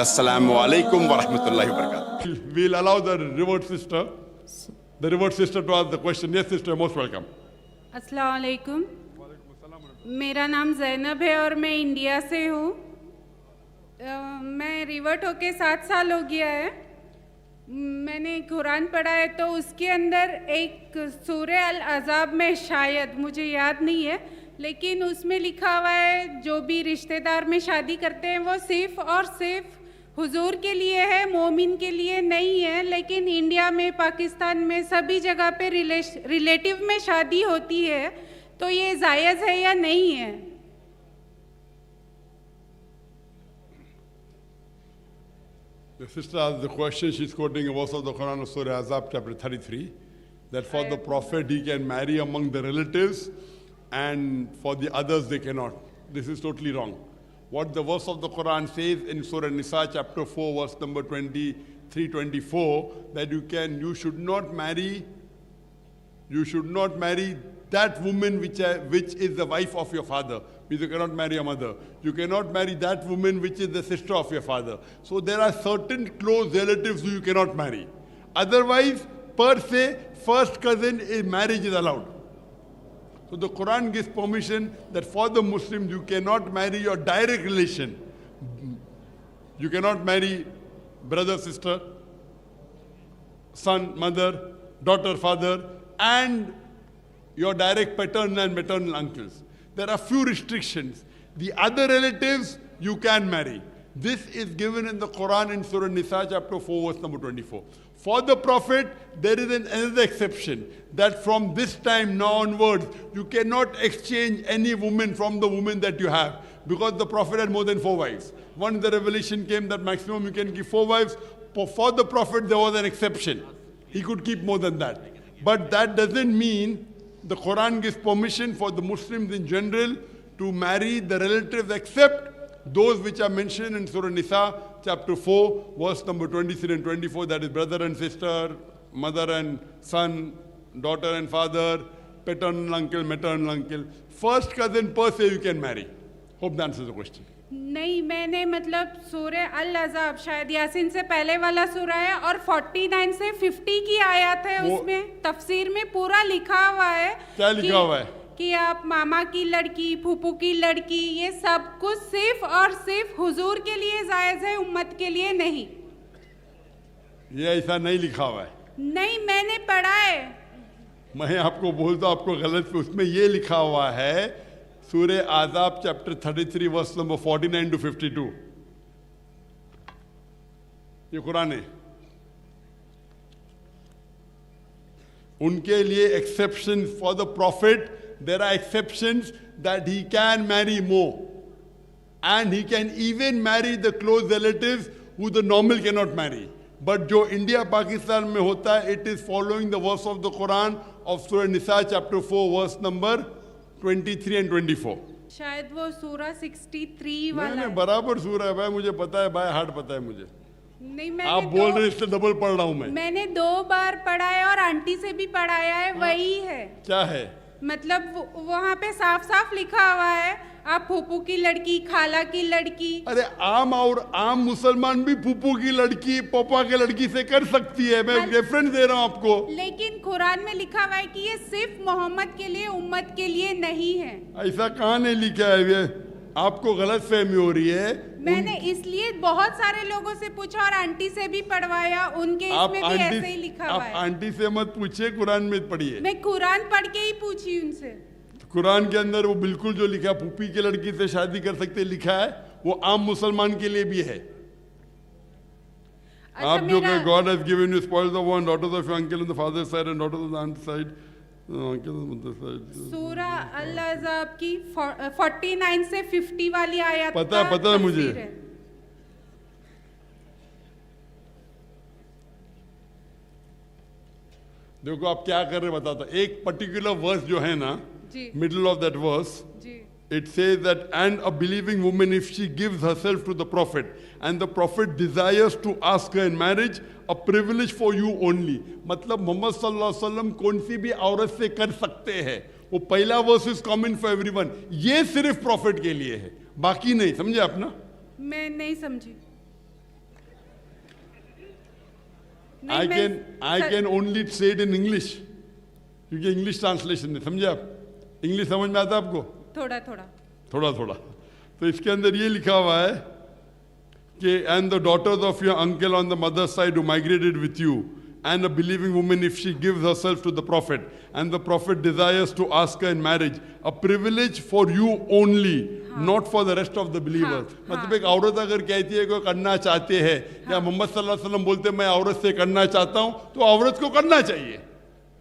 Assalamu alaikum wa rahmatullahi wa barakatuh. We'll allow the revert sister to ask the question. Yes, sister, most welcome. अस्सलाम वालेकुम। मेरा नाम ज़ैनब है और मैं इंडिया से हूँ। मैं रिवर्ट होके 7 साल हो गया है। मैंने कुरान पढ़ा है तो उसके अंदर एक सूरह अल अज़ाब में, शायद मुझे याद नहीं है, लेकिन उसमें लिखा हुआ है जो भी रिश्तेदार में शादी करते हैं वो सिर्फ़ और सिर्फ हुजूर के लिए है, मोमिन के लिए नहीं है। लेकिन इंडिया में, पाकिस्तान में सभी जगह पे रिलेटिव में शादी होती है, तो ये जायज़ है या नहीं है? The sister asked the question, she's quoting a verse of the Quran of Surah Azab chapter 33, that for the Prophet he can marry among the relatives and for the others they cannot. This is totally wrong. What the verse of the Quran says in Surah Nisa chapter 4 verse number 23-24, that you should not marry that woman which is the wife of your father. Means you cannot marry a mother. You cannot marry that woman which is the sister of your father. So there are certain close relatives who you cannot marry. Otherwise, per se, first cousin marriage is allowed. So the Quran gives permission that for the Muslims you cannot marry your direct relation. You cannot marry brother, sister, son, mother, daughter, father, and your direct paternal and maternal uncles. There are few restrictions. The other relatives you can marry. This is given in the Quran in Surah Nisa chapter 4 verse number 24. For the Prophet, there is another exception, that from this time now onwards, you cannot exchange any woman from the woman that you have, because the Prophet had more than 4 wives. Once the revelation came that maximum you can keep 4 wives, for the Prophet there was an exception. He could keep more than that. But that doesn't mean the Quran gives permission for the Muslims in general to marry the relatives except those which are mentioned in Surah Nisa chapter 4 verse number 23 and 24, that is brother and sister, mother and son, daughter and father, paternal uncle, maternal uncle. First cousin per se you can marry. Hope that answers the question. नहीं, मैंने मतलब सूरह अल अज़ाब, शायद यासीन से पहले वाला सूरा है, और 49 से 50 की आयत है, उसमें तफसीर में पूरा लिखा हुआ है। क्या लिखा हुआ है? कि आप मामा की लड़की, फूफू की लड़की, ये सब कुछ सिर्फ और सिर्फ हुजूर के लिए जायज़ है, उम्मत के लिए नहीं। ये ऐसा नहीं लिखा हुआ है। नहीं, मैंने पढ़ा है। मैं आपको बोलता हूँ, आपको गलत, उसमें ये लिखा हुआ है सूरह आज़ाब चैप्टर 33 वर्स नंबर 49 to 52। ये कुरान है। उनके लिए exception for the profit, there are exceptions that he can marry more, and he can even marry the close relatives who the normal cannot marry. But जो इंडिया पाकिस्तान में होता है, it is following the verse of the Quran of Surah Nisa chapter 4 verse number 23 and 24. शायद वो सूरा 63 वाला नहीं, बराबर सूरा है भाई, मुझे पता है भाई, हार्ड पता है मुझे। नहीं, आप बोल रहे हैं इससे डबल पढ़ रहा हूँ मैं। मैंने 2 बार पढ़ा है और आंटी से भी पढ़ाया है, वही है। क्या है? मतलब वहाँ पे साफ साफ लिखा हुआ है, आप फूफू की लड़की, खाला की लड़की। अरे आम मुसलमान भी फूफू की लड़की, पापा की लड़की से कर सकती है। मैं रेफरेंस दे रहा हूँ आपको। लेकिन कुरान में लिखा हुआ है कि ये सिर्फ मोहम्मद के लिए, उम्मत के लिए नहीं है। ऐसा कहाँ नहीं लिखा है? ये आपको गलत फहमी हो रही है। मैंने इसलिए बहुत सारे लोगों से पूछा और आंटी से भी पढ़वाया, उनके इसमें भी ऐसे ही लिखा हुआ है। आप आंटी से मत पूछिए, कुरान में पढ़िए। मैं कुरान पढ़ के ही पूछी उनसे। कुरान के अंदर वो बिल्कुल जो लिखा, फूफी की लड़की से शादी कर सकते लिखा है, वो आम मुसलमान के लिए भी है। आप जो कि God has given you spoils of one, daughters of your uncle on the father's side and daughters of the aunt's side, uncle on the mother's side. सूरा अल अज़ाब की 49 से 50 वाली आयत पता है मुझे। देखो आप क्या कर रहे बताता, एक पर्टिकुलर वर्स जो है ना, middle of that verse, it says that, and a believing woman, if she gives herself to the Prophet and the Prophet desires to ask her in marriage, a privilege for you only. मतलब मोहम्मद सल्लल्लाहु अलैहि वसल्लम कौन सी भी औरत से कर सकते हैं, वो पहला verse is common for everyone, ये सिर्फ प्रॉफिट के लिए है, बाकी नहीं। समझे आप ना? मैं नहीं समझी। I मैं- can only say it in English, क्योंकि इंग्लिश ट्रांसलेशन है, समझे आप? इंग्लिश समझ में आता है आपको? थोड़ा थोड़ा। थोड़ा थोड़ा। तो इसके अंदर ये लिखा हुआ है कि and the daughters of your uncle on the mother side who migrated with you and a believing woman if she gives herself to the prophet and the prophet desires to ask her in marriage, a privilege for you only, not for the rest of the believers. मतलब एक औरत अगर कहती है कि करना चाहते हैं, या मोहम्मद सल्लल्लाहु अलैहि वसल्लम बोलते हैं मैं औरत से करना चाहता हूं, तो औरत को करना चाहिए।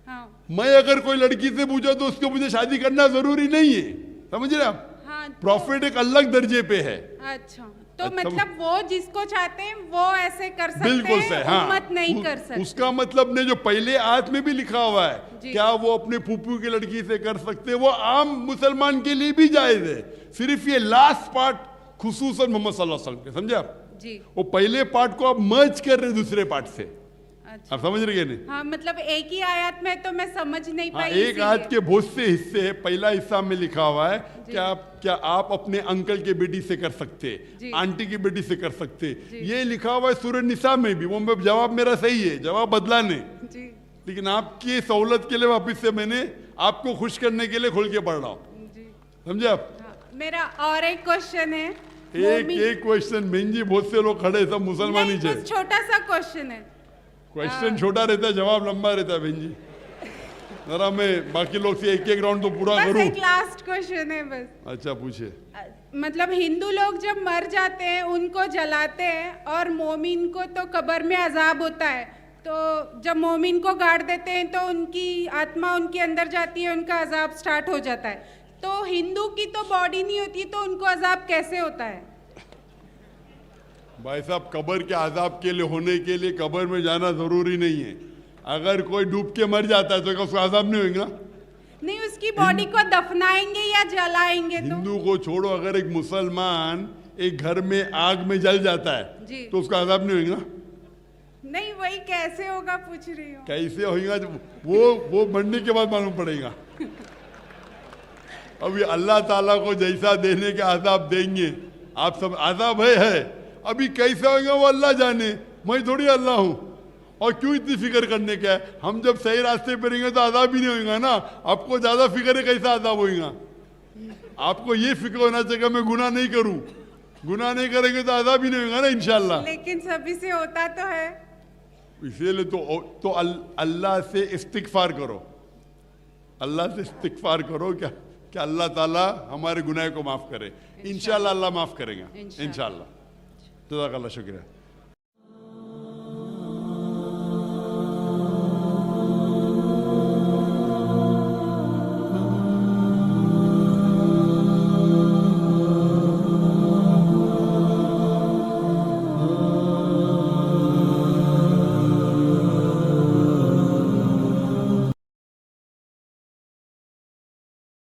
हाँ मैं अगर कोई लड़की से पूछा तो उसको मुझे शादी करना जरूरी नहीं है, समझ रहे आप? हाँ। प्रॉफिट एक अलग दर्जे पे है। अच्छा, तो मतलब वो जिसको चाहते हैं वो ऐसे कर सकते बिल्कुल हैं, सही, हाँ। उम्मत नहीं कर सकते। उसका मतलब ने जो पहले आयत में भी लिखा हुआ है, जी। क्या वो अपने फूफू की लड़की से कर सकते हैं, वो आम मुसलमान के लिए भी जायज है। सिर्फ ये लास्ट पार्ट खुसूसन मोहम्मद सल्लल्लाहु अलैहि वसल्लम के, समझे आप? जी। वो पहले पार्ट को आप मर्ज कर रहे दूसरे पार्ट से, अच्छा। आप समझ रहे हैं नहीं? हाँ, मतलब एक ही आयत में तो मैं समझ नहीं हाँ, पाई। एक इसीलिए। आयत के बहुत से हिस्से हैं। पहला हिस्सा में लिखा हुआ है क्या आप अपने अंकल के बेटी से कर सकते, जी। आंटी की बेटी से कर सकते, ये लिखा हुआ है सूरह निसा में भी। वो जवाब मेरा सही है, जवाब बदला नहीं, जी लेकिन आपकी सहूलत के लिए वापिस से मैंने आपको खुश करने के लिए खोल के पढ़ रहा हूँ, जी। समझे आप? हाँ, मेरा और एक क्वेश्चन है। एक क्वेश्चन, बहन जी बहुत से लोग खड़े, सब मुसलमान ही नहीं, चाहिए। बस छोटा सा क्वेश्चन है। क्वेश्चन छोटा रहता है, जवाब लंबा रहता है बहन जी। जरा मैं बाकी लोग से एक राउंड तो पूरा बस करूं। एक लास्ट क्वेश्चन है बस। अच्छा पूछिए। मतलब हिंदू लोग जब मर जाते हैं उनको जलाते हैं, और मोमिन को तो कब्र में अजाब होता है, तो जब मोमिन को गाड़ देते हैं तो उनकी आत्मा उनके अंदर जाती है, उनका अजाब स्टार्ट हो जाता है। तो हिंदू की तो बॉडी नहीं होती, तो उनको अजाब कैसे होता है? भाई साहब, कब्र के आजाब के लिए होने के लिए कब्र में जाना जरूरी नहीं है। अगर कोई डूब के मर जाता है तो क्या उसको आजाब नहीं होगा? नहीं, उसकी बॉडी को दफनाएंगे या जलाएंगे? तो हिंदू को छोड़ो, अगर एक मुसलमान एक घर में आग में जल जाता है जी। तो उसका आजाब नहीं होगा? नहीं, वही कैसे होगा पूछ रही हूँ। कैसे होगा वो मरने के बाद मालूम पड़ेगा। अभी अल्लाह ताला को जैसा देने के आजाब देंगे, आप सब आजाब है। अभी कैसे होगा वो अल्लाह जाने, मैं थोड़ी अल्लाह हूं। और क्यों इतनी फिक्र करने का है? हम जब सही रास्ते पे रहेंगे तो आजाब ही नहीं होगा ना। आपको ज्यादा फिक्र है कैसा आजाब होगा? आपको ये फिक्र होना चाहिए मैं गुनाह नहीं करूं। गुनाह नहीं करेंगे तो आजाब ही नहीं होगा ना इंशाल्लाह। लेकिन सभी से होता तो है। इसीलिए तो अल्लाह से इस्तिगफार करो, अल्लाह से इस्तिगफार करो क्या अल्लाह ताला हमारे गुनाह को माफ करे। इंशाल्लाह अल्लाह माफ करेगा, इंशाल्लाह। जज़ाकल्लाह, शुक्रिया।